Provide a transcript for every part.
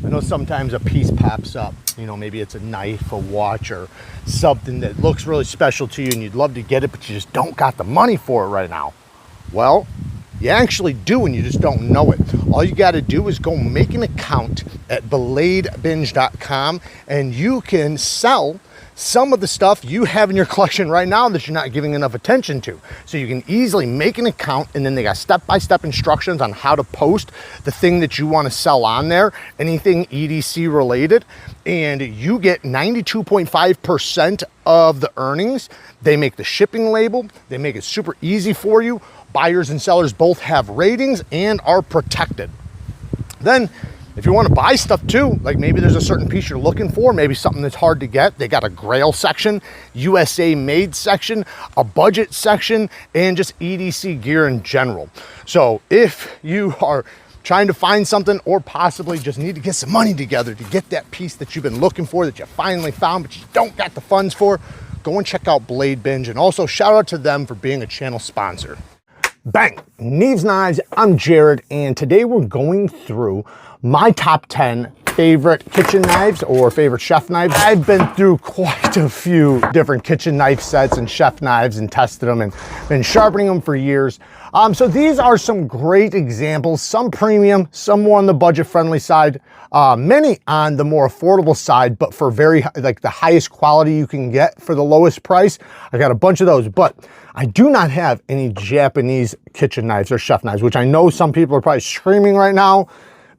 I know sometimes a piece pops up, you know, maybe it's a knife, a watch, or something that looks really special to you and you'd love to get it, but you just don't got the money for it right now. Well, you actually do, and you just don't know it. All you got to do is go make an account at bladebinge.com, and you can sell some of the stuff you have in your collection right now that you're not giving enough attention to. So you can easily make an account, and then they got step-by-step instructions on how to post the thing that you want to sell on there, anything EDC related, and you get 92.5% of the earnings. They make the shipping label, they make it super easy for you. Buyers and sellers both have ratings and are protected. Then if you want to buy stuff too, like maybe there's a certain piece you're looking for, maybe something that's hard to get, they got a Grail section, USA made section, a budget section, and just EDC gear in general. So if you are trying to find something, or possibly just need to get some money together to get that piece that you've been looking for, that you finally found but you don't got the funds for, go and check out Blade Binge, and also shout out to them for being a channel sponsor. Bang! Neeves Knives, I'm Jared, and today we're going through my top 10 favorite kitchen knives or favorite chef knives. I've been through quite a few different kitchen knife sets and chef knives and tested them and been sharpening them for years. So these are some great examples, some premium, some more on the budget friendly side, many on the more affordable side, but for very, like the highest quality you can get for the lowest price. I got a bunch of those, but I do not have any Japanese kitchen knives or chef knives, which I know some people are probably screaming right now,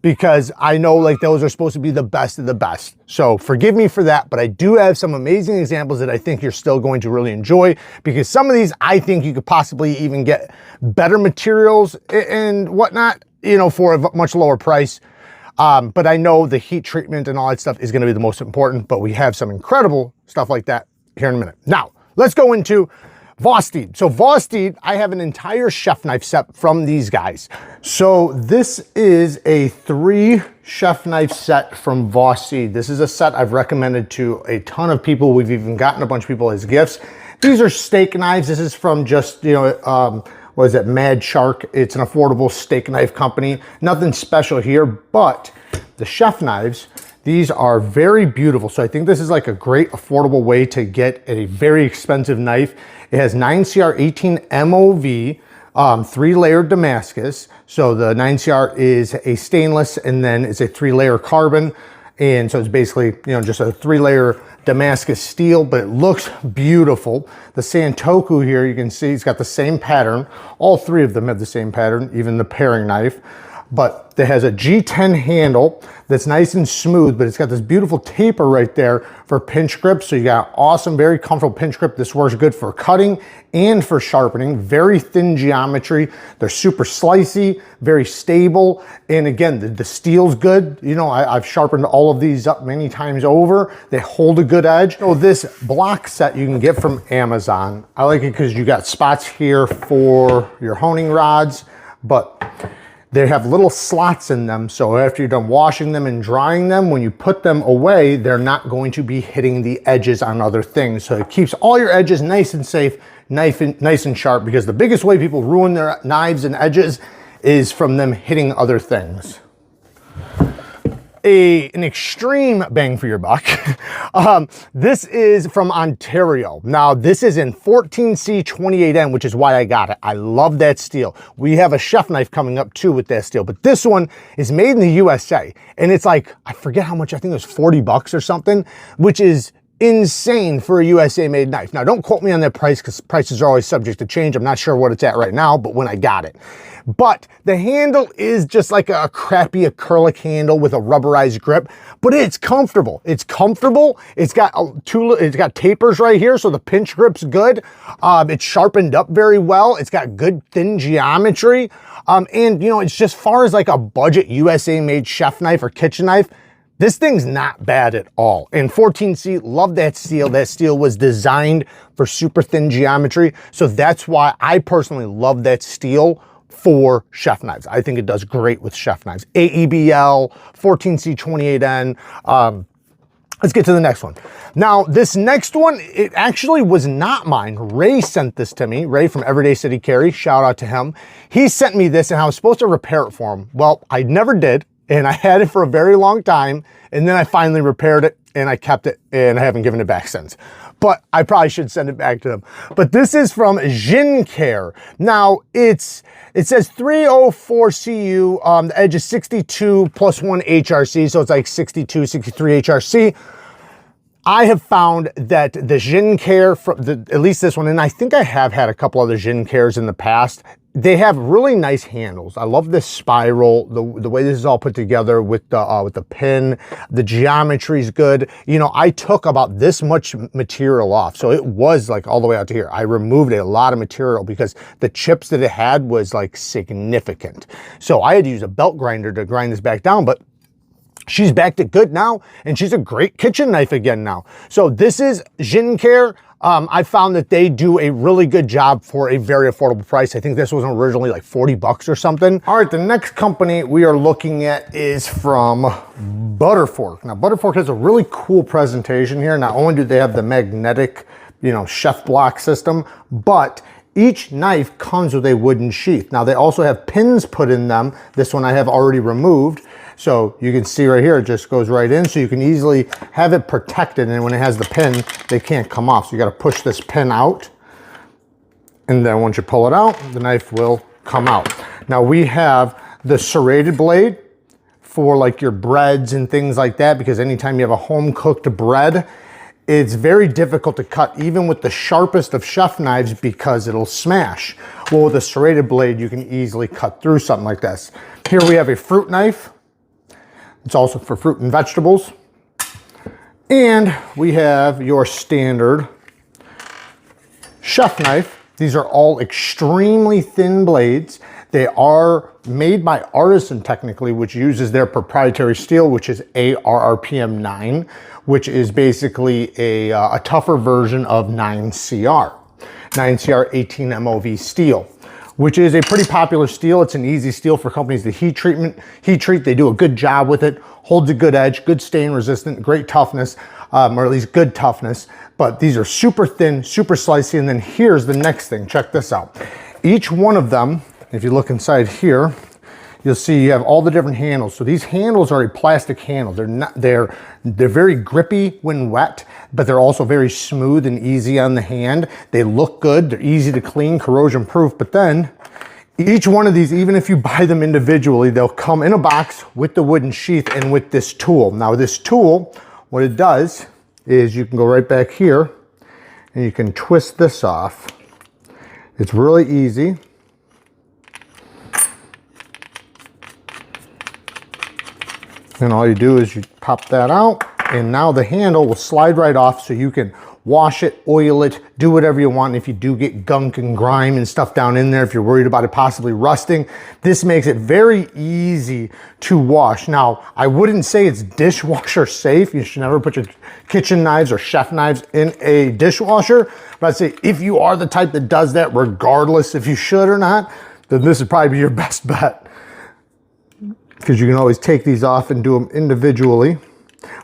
because I know like those are supposed to be the best of the best. So forgive me for that, but I do have some amazing examples that I think you're still going to really enjoy, because some of these I think you could possibly even get better materials and whatnot, you know, for a much lower price. But I know the heat treatment and all that stuff is going to be the most important, but we have some incredible stuff like that here in a minute. Now, let's go into Vossen. So Vossen, I have an entire chef knife set from these guys. So this is a 3 chef knife set from Vossen. This is a set I've recommended to a ton of people. We've even gotten a bunch of people as gifts. These are steak knives. This is from just, you know, what is it, Mad Shark. It's an affordable steak knife company. Nothing special here, but the chef knives, these are very beautiful. So I think this is like a great affordable way to get a very expensive knife. It has 9CR18 MOV, 3-layer Damascus. So the 9CR is a stainless, and then it's a 3-layer carbon. And so it's basically, you know, just a 3-layer Damascus steel, but it looks beautiful. The Santoku here, you can see it's got the same pattern. All 3 of them have the same pattern, even the paring knife. But it has a G10 handle that's nice and smooth, but it's got this beautiful taper right there for pinch grip. So you got awesome, very comfortable pinch grip. This works good for cutting and for sharpening. Very thin geometry. They're super slicey, very stable. And again, the steel's good. You know, I've sharpened all of these up many times over. They hold a good edge. So this block set you can get from Amazon. I like it because you got spots here for your honing rods, but they have little slots in them, so after you're done washing them and drying them, when you put them away, they're not going to be hitting the edges on other things. So it keeps all your edges nice and safe, nice and sharp, because the biggest way people ruin their knives and edges is from them hitting other things. An extreme bang for your buck. This is from Ontario. Now this is in 14C28N, which is why I got it. I love that steel. We have a chef knife coming up too with that steel, but this one is made in the USA, and it's like, I forget how much, I think it was 40 bucks or something, which is insane for a USA made knife. Now don't quote me on that price, because prices are always subject to change. I'm not sure what it's at right now, but when I got it. But the handle is just like a crappy acrylic handle with a rubberized grip, but it's comfortable. It's comfortable. It's got it's got tapers right here, so the pinch grip's good. It's sharpened up very well. It's got good thin geometry. And you know, it's just far as like a budget USA made chef knife or kitchen knife, this thing's not bad at all. And 14C, love that steel. That steel was designed for super thin geometry. So that's why I personally love that steel for chef knives. I think it does great with chef knives. AEBL, 14C28N. Let's get to the next one. Now, this next one, it actually was not mine. Ray sent this to me. Ray from Everyday City Carry, shout out to him. He sent me this and I was supposed to repair it for him. Well, I never did. and I had it for a very long time, and then I finally repaired it and I kept it, and I haven't given it back since. But I probably should send it back to them. But this is from XINCARE. Now it says 304 CU, the edge is 62 plus 1 HRC, so it's like 62, 63 HRC. I have found that the XINCARE, at least this one, and I think I have had a couple other XINCAREs in the past, they have really nice handles. I love this spiral, the way this is all put together with the pin. The geometry is good. You know, I took about this much material off, so it was like all the way out to here. I removed a lot of material because the chips that it had was like significant. So I had to use a belt grinder to grind this back down, but she's backed it good now, and she's a great kitchen knife again now. So this is XINCARE. I found that they do a really good job for a very affordable price. I think this was originally like 40 bucks or something. All right, the next company we are looking at is from Butterfork. Now, Butterfork has a really cool presentation here. Not only do they have the magnetic, you know, chef block system, but each knife comes with a wooden sheath. Now, they also have pins put in them. This one I have already removed. So you can see right here, it just goes right in, so you can easily have it protected, and when it has the pin, they can't come off. So you gotta push this pin out, and then once you pull it out, the knife will come out. Now we have the serrated blade for like your breads and things like that, because anytime you have a home-cooked bread, it's very difficult to cut even with the sharpest of chef knives because it'll smash. Well, with a serrated blade, you can easily cut through something like this. Here we have a fruit knife. It's also for fruit and vegetables. And we have your standard chef knife. These are all extremely thin blades. They are made by Artisan technically, which uses their proprietary steel, which is ARRPM 9, which is basically a tougher version of 9CR. 9CR 18 MOV steel, which is a pretty popular steel. It's an easy steel for companies to heat treat. They do a good job with it, holds a good edge, good stain resistant, great toughness, or at least good toughness. But these are super thin, super slicey. And then here's the next thing, check this out. Each one of them, if you look inside here, you'll see you have all the different handles. So these handles are a plastic handle. They're very grippy when wet, but they're also very smooth and easy on the hand. They look good, they're easy to clean, corrosion proof, but then each one of these, even if you buy them individually, they'll come in a box with the wooden sheath and with this tool. Now this tool, what it does is you can go right back here and you can twist this off. It's really easy. And all you do is you pop that out, and now the handle will slide right off, so you can wash it, oil it, do whatever you want. And if you do get gunk and grime and stuff down in there, if you're worried about it possibly rusting, this makes it very easy to wash. Now, I wouldn't say it's dishwasher safe. You should never put your kitchen knives or chef knives in a dishwasher. But I'd say if you are the type that does that, regardless if you should or not, then this would probably be your best bet, because you can always take these off and do them individually.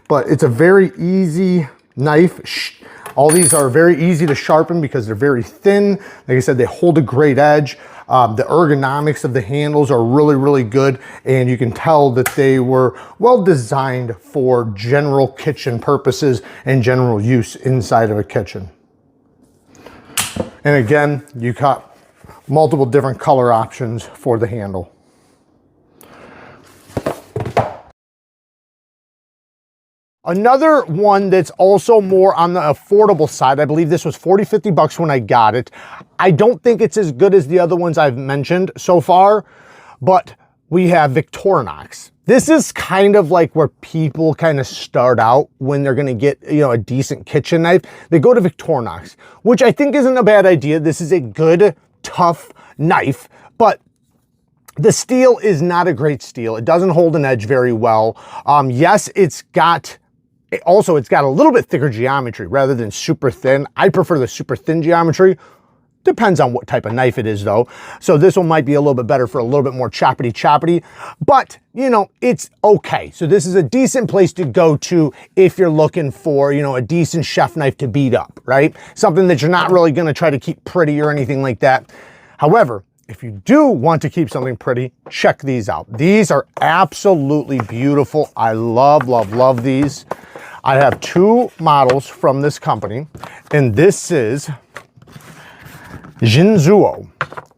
But it's a very easy knife. All these are very easy to sharpen because they're very thin. Like I said, they hold a great edge. The ergonomics of the handles are really, really good. And you can tell that they were well designed for general kitchen purposes and general use inside of a kitchen. And again, you got multiple different color options for the handle. Another one that's also more on the affordable side, I believe this was 40, 50 bucks when I got it. I don't think it's as good as the other ones I've mentioned so far, but we have Victorinox. This is kind of like where people kind of start out when they're gonna get, you know, a decent kitchen knife. They go to Victorinox, which I think isn't a bad idea. This is a good, tough knife, but the steel is not a great steel. It doesn't hold an edge very well. Yes, it's got a little bit thicker geometry rather than super thin. I prefer the super thin geometry. Depends on what type of knife it is though. So this one might be a little bit better for a little bit more choppity, but you know, it's okay. So this is a decent place to go to if you're looking for, you know, a decent chef knife to beat up, right? Something that you're not really gonna try to keep pretty or anything like that. However, if you do want to keep something pretty, check these out. These are absolutely beautiful. I love, love, love these. I have 2 models from this company, and this is Jinzuo.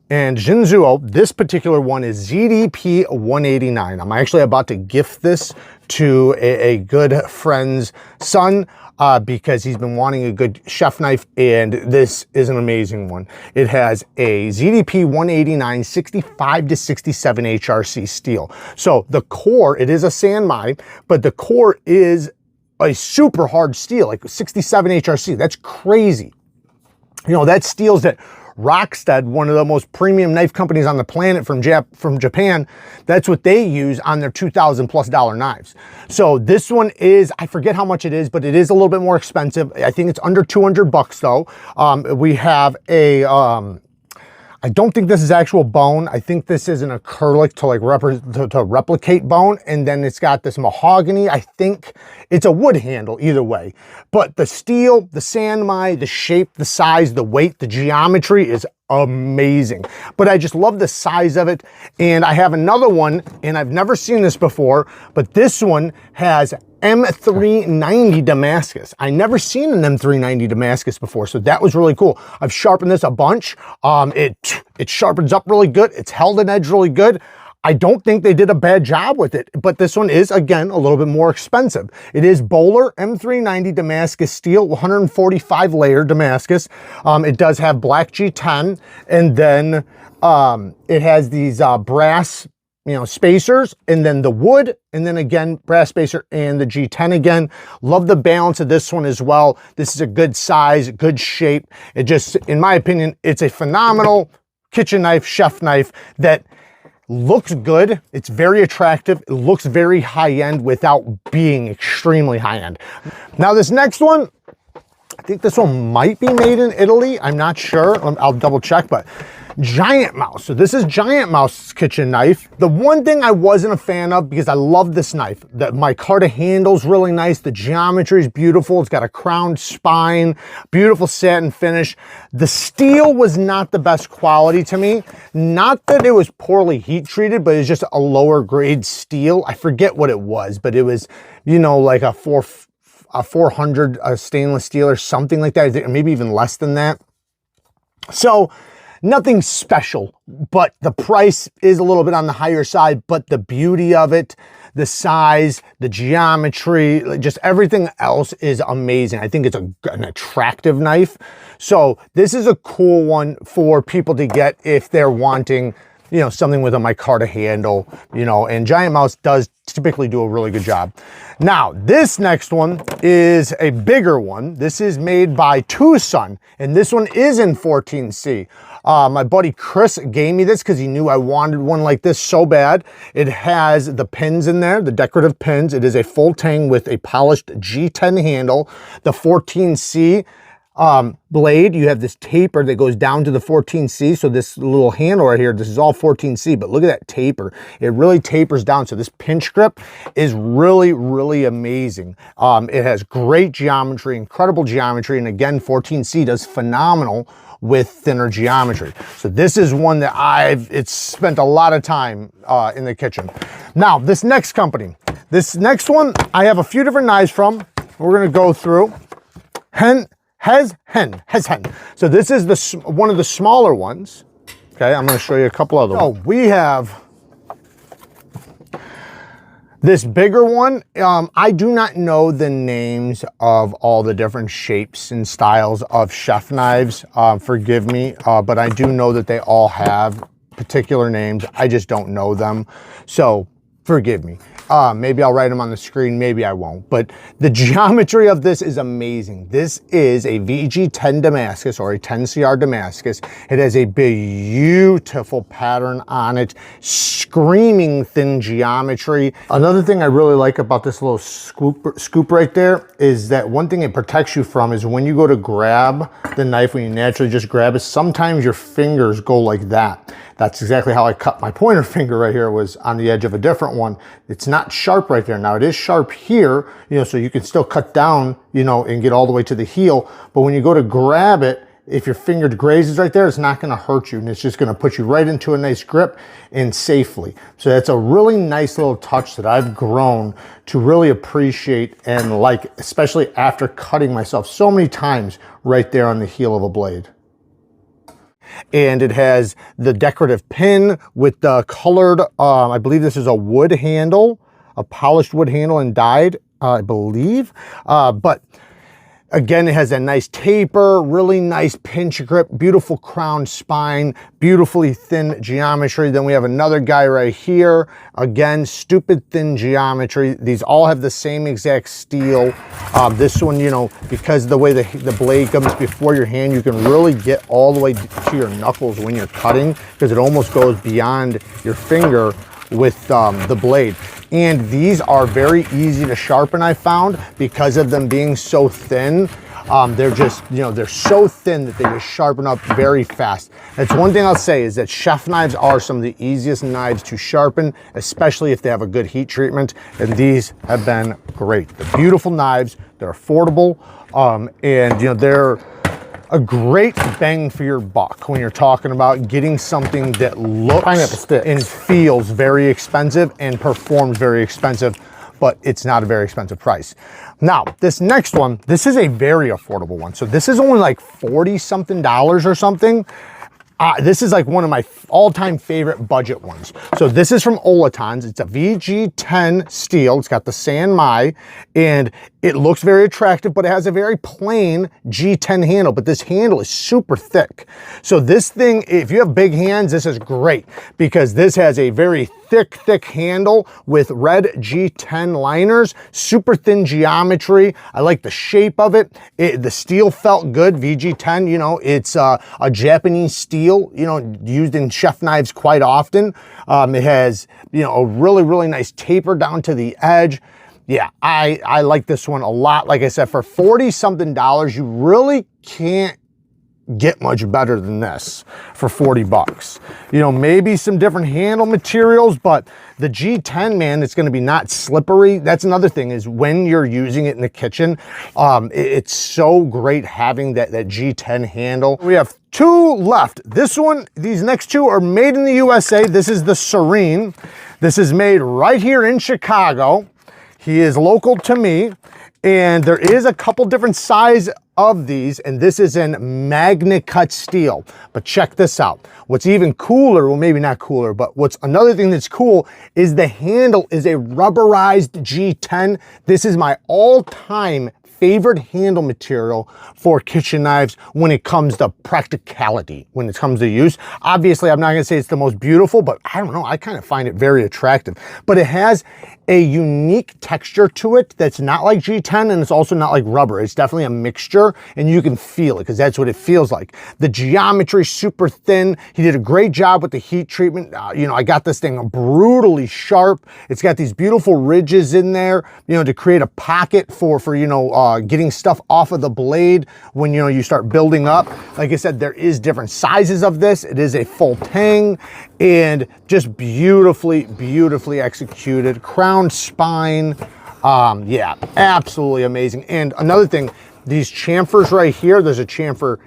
And Jinzuo, this particular one is ZDP 189. I'm actually about to gift this to a good friend's son because he's been wanting a good chef knife, and this is an amazing one. It has a ZDP 189 65 to 67 HRC steel. So the core, it is a Sanmai, but the core is a super hard steel, like 67 HRC. That's crazy. You know, that steel's that Rockstead, one of the most premium knife companies on the planet from Japan, that's what they use on their $2,000+ knives. So this one is, I forget how much it is, but it is a little bit more expensive. I think it's under 200 bucks though. We have a, I don't think this is actual bone. I think this is an acrylic to like to replicate bone. And then it's got this mahogany. I think it's a wood handle either way. But the steel, the Sanmai, the shape, the size, the weight, the geometry is amazing. But I just love the size of it. And I have another one, and I've never seen this before, but this one has M390 Damascus. I never seen an M390 Damascus before, so that was really cool. I've sharpened this a bunch. It sharpens up really good. It's held an edge really good. I don't think they did a bad job with it, but this one is, again, a little bit more expensive. It is Bowler M390 Damascus steel, 145 layer Damascus. It does have black G10, and then it has these brass, you know, spacers, and then the wood, and then again, brass spacer and the G10 again. Love the balance of this one as well. This is a good size, good shape. It just, in my opinion, it's a phenomenal kitchen knife, chef knife that looks good. It's very attractive. It looks very high-end without being extremely high-end. Now this next one, I think this one might be made in Italy. I'm not sure. I'll double check, but Giant Mouse. So this is Giant Mouse's kitchen knife. The one thing I wasn't a fan of, because I love this knife, that micarta handle's really nice. The geometry is beautiful. It's got a crowned spine, beautiful satin finish. The steel was not the best quality to me. Not that it was poorly heat treated, but it's just a lower grade steel. I forget what it was, but it was, you know, like a 400 stainless steel or something like that, maybe even less than that. So nothing special, but the price is a little bit on the higher side, but the beauty of it, the size, the geometry, just everything else is amazing. I think it's an attractive knife. So this is a cool one for people to get if they're wanting, you know, something with a micarta handle, you know, and Giant Mouse does typically do a really good job. Now, this next one is a bigger one. This is made by TWOSUN, and this one is in 14C. My buddy Chris gave me this because he knew I wanted one like this so bad. It has the pins in there, the decorative pins. It is a full tang with a polished G10 handle. The 14C blade, you have this taper that goes down to the 14C. So this little handle right here, this is all 14C, but look at that taper. It really tapers down. So this pinch grip is really, really amazing. It has great geometry, incredible geometry. And again, 14C does phenomenal with thinner geometry. So this is one that it's spent a lot of time in the kitchen. Now, this next company, this next one, I have a few different knives from. We're gonna go through. Henz. So this is one of the smaller ones. Okay, I'm going to show you a couple other ones. Oh, we have this bigger one. I do not know the names of all the different shapes and styles of chef knives. Forgive me, but I do know that they all have particular names. I just don't know them. So forgive me. Maybe I'll write them on the screen, maybe I won't. But the geometry of this is amazing. This is a VG10 Damascus, or a 10CR Damascus. It has a beautiful pattern on it, screaming thin geometry. Another thing I really like about this little scoop right there is that one thing it protects you from is when you go to grab the knife, when you naturally just grab it, sometimes your fingers go like that. That's exactly how I cut my pointer finger right here, was on the edge of a different one. It's not sharp right there. Now it is sharp here, you know, so you can still cut down, you know, and get all the way to the heel. But when you go to grab it, if your finger grazes right there, it's not gonna hurt you, and it's just gonna put you right into a nice grip and safely. So that's a really nice little touch that I've grown to really appreciate and like, especially after cutting myself so many times right there on the heel of a blade. And it has the decorative pin with the colored, I believe this is a wood handle, a polished wood handle and dyed, I believe, but again, it has a nice taper, really nice pinch grip, beautiful crown spine, beautifully thin geometry. Then we have another guy right here. Again, stupid thin geometry. These all have the same exact steel. This one, you know, because of the way the blade comes before your hand, you can really get all the way to your knuckles when you're cutting, because it almost goes beyond your finger with the blade. And these are very easy to sharpen, I found, because of them being so thin. They're just, you know, they're so thin that they just sharpen up very fast. That's one thing I'll say, is that chef knives are some of the easiest knives to sharpen, especially if they have a good heat treatment. And these have been great. They're beautiful knives, they're affordable, and you know, they're a great bang for your buck when you're talking about getting something that looks and feels very expensive and performs very expensive, but it's not a very expensive price. Now, this next one, this is a very affordable one. So this is only like 40 something dollars or something. This is like one of my all-time favorite budget ones. So this is from Olatons. It's a VG10 steel. It's got the San Mai, and it looks very attractive, but it has a very plain G10 handle, but this handle is super thick. So this thing, if you have big hands, this is great, because this has a very thick handle with red G10 liners, super thin geometry. I like the shape of it. The steel felt good. VG10, you know, it's a Japanese steel, you know, used in chef knives quite often. It has, you know, a really nice taper down to the edge. Yeah, I like this one a lot. Like I said, for 40 something dollars, you really can't get much better than this for 40 bucks. You know, maybe some different handle materials, but the G10, man, it's gonna be not slippery. That's another thing, is when you're using it in the kitchen, it's so great having that G10 handle. We have two left. This one, these next two are made in the USA. This is the Serene. This is made right here in Chicago. He is local to me, and there is a couple different size of these, and this is in magnet cut steel. But check this out. What's even cooler, well, maybe not cooler, but what's another thing that's cool is the handle is a rubberized G10. This is my all-time favorite handle material for kitchen knives when it comes to practicality, when it comes to use. Obviously, I'm not gonna say it's the most beautiful, but I don't know, I kind of find it very attractive. But it has a unique texture to it that's not like G10, and it's also not like rubber. It's definitely a mixture, and you can feel it, because that's what it feels like. The geometry super thin. He did a great job with the heat treatment. You know, I got this thing brutally sharp. It's got these beautiful ridges in there, you know, to create a pocket for you know, getting stuff off of the blade when, you know, you start building up. Like I said, there is different sizes of this. It is a full tang, and just beautifully executed. Crown spine, yeah, absolutely amazing. And another thing, these chamfers right here, there's a chamfer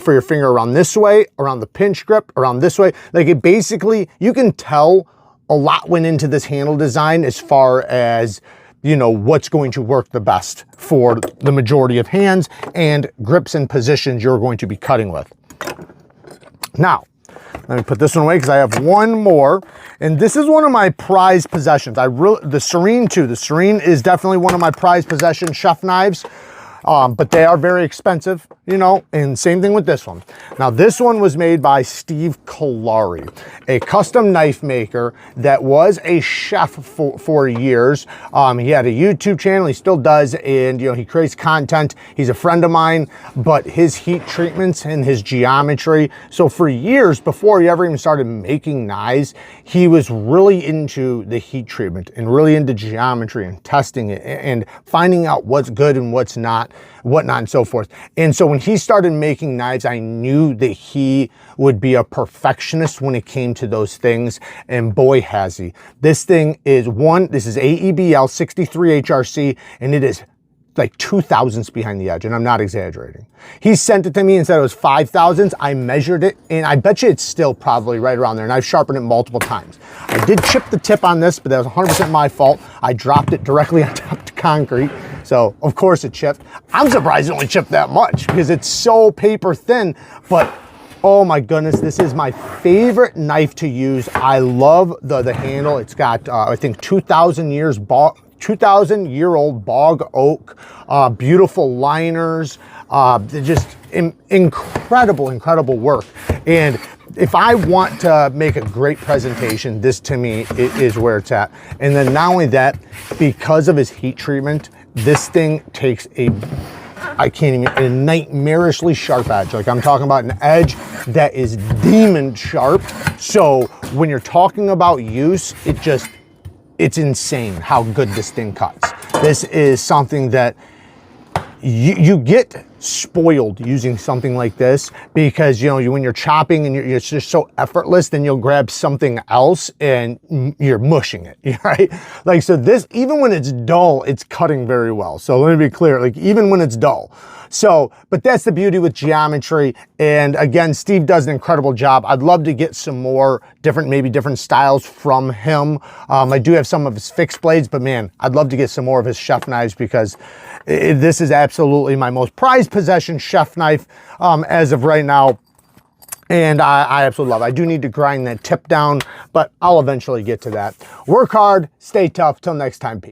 for your finger around this way, around the pinch grip, around this way. Like, it basically, you can tell a lot went into this handle design as far as, you know, what's going to work the best for the majority of hands and grips and positions you're going to be cutting with. Now, let me put this one away because I have one more, and this is one of my prized possessions. The Serene too. The Serene is definitely one of my prized possession chef knives, but they are very expensive, you know, and same thing with this one. Now, this one was made by Steve Kalari, a custom knife maker that was a chef for years. He had a YouTube channel, he still does, and, you know, he creates content. He's a friend of mine, but his heat treatments and his geometry. So for years, before he ever even started making knives, he was really into the heat treatment and really into geometry and testing it and finding out what's good and what's not, whatnot and so forth. And so when he started making knives, I knew that he would be a perfectionist when it came to those things, and boy has he. This thing is this is AEBL 63 HRC, and it is like 2,000ths behind the edge, and I'm not exaggerating. He sent it to me and said it was 5,000ths. I measured it, and I bet you it's still probably right around there, and I've sharpened it multiple times. I did chip the tip on this, but that was 100% my fault. I dropped it directly on top of the concrete, so of course it chipped. I'm surprised it only chipped that much because it's so paper thin, but oh my goodness, this is my favorite knife to use. I love the handle. It's got, I think, 2,000-year-old bog oak, beautiful liners, just incredible work. And if I want to make a great presentation, this to me is where it's at. And then not only that, because of his heat treatment, this thing takes a nightmarishly sharp edge. Like, I'm talking about an edge that is demon sharp. So when you're talking about use, it's insane how good this thing cuts. This is something that you get spoiled using something like this because, you know, when you're chopping and it's just so effortless, then you'll grab something else and you're mushing it, right? Like, so this, even when it's dull, it's cutting very well. So let me be clear, like, even when it's dull. So, but that's the beauty with geometry. And again, Steve does an incredible job. I'd love to get some more maybe different styles from him. I do have some of his fixed blades, but man, I'd love to get some more of his chef knives because this is absolutely my most prized possession chef knife as of right now. And I absolutely love it. I do need to grind that tip down, but I'll eventually get to that. Work hard, stay tough. Till next time, peace.